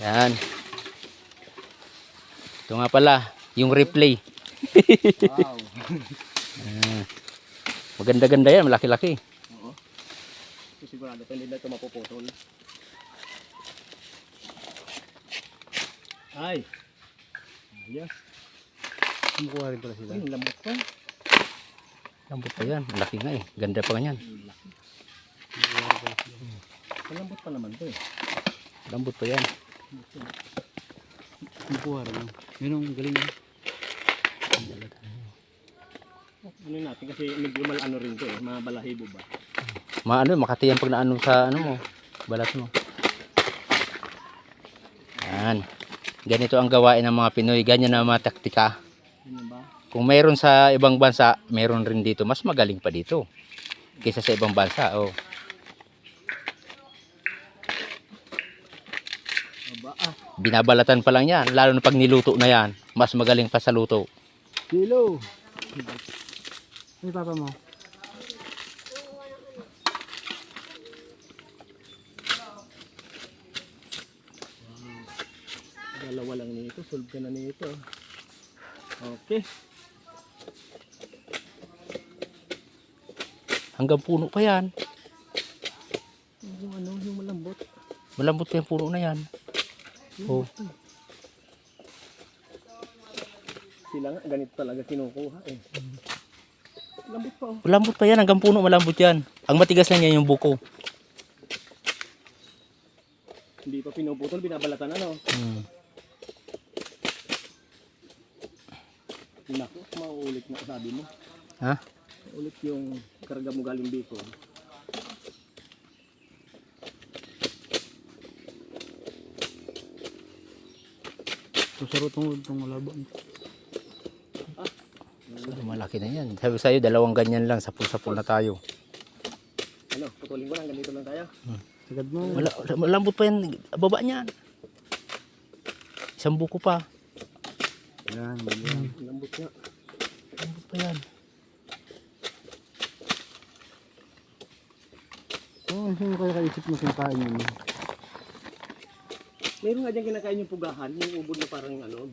Yan. Ito nga pala, yung replay. Wow. Maganda-ganda yan, malaki-laki. Oo. Sigurado pa hindi na ito mapuputol. Ay. Ayos. Kumukuha rin pala sila. Ay, lambot pa. Lambot pa yan, malaki nga eh. Ganda pa ganyan. Lambot pa naman ito eh. Lambot pa yan. Kumukuha rin. Yun ang galing. Ano natin kasi medyo malano rin ito eh. Mabalahibo ba? Makatiyan pag naano sa ano mo, balat mo. Yan. Ganito ang gawain ng mga Pinoy. Ganyan na mga taktika. Ano ba? Kung mayroon sa ibang bansa, mayroon rin dito. Mas magaling pa dito kaysa sa ibang bansa. Oh. Aba Binabalatan pa lang yan. Lalo na pag niluto na yan. Mas magaling pa sa luto. Kilo. Ano papa mo? Dalawa lang nito. Solve ka na nito. Okay. Hanggang puno pa yan. Yung ano, yung malambot. Malambot pa yung puno na yan. Oh. Sila nga, ganito talaga kinukuha eh. Lambot pa oh. Malambot pa yan. Hanggang puno malambot yan. Ang matigas na niya yung buko. Hindi pa pinuputol, binabalatan ano. Naku, mauulit na sabi mo. Ha? Ulit yung karga mo galing Bicol. Sarot itong malabang. Malaki na yan. Sabi sa'yo, dalawang ganyan lang. Sapul-sapul na tayo. Ano, putulin ko lang, ganito lang tayo. Sagad mo. Malambot pa yan. Baba niyan. Isang buko pa. Yan. Lambot nga. Lambot pa yan. Oo, sino kaya kaisip mo kinakain yun? Meron nga dyan kinakain yung pugahan, yung ubod na parang ano,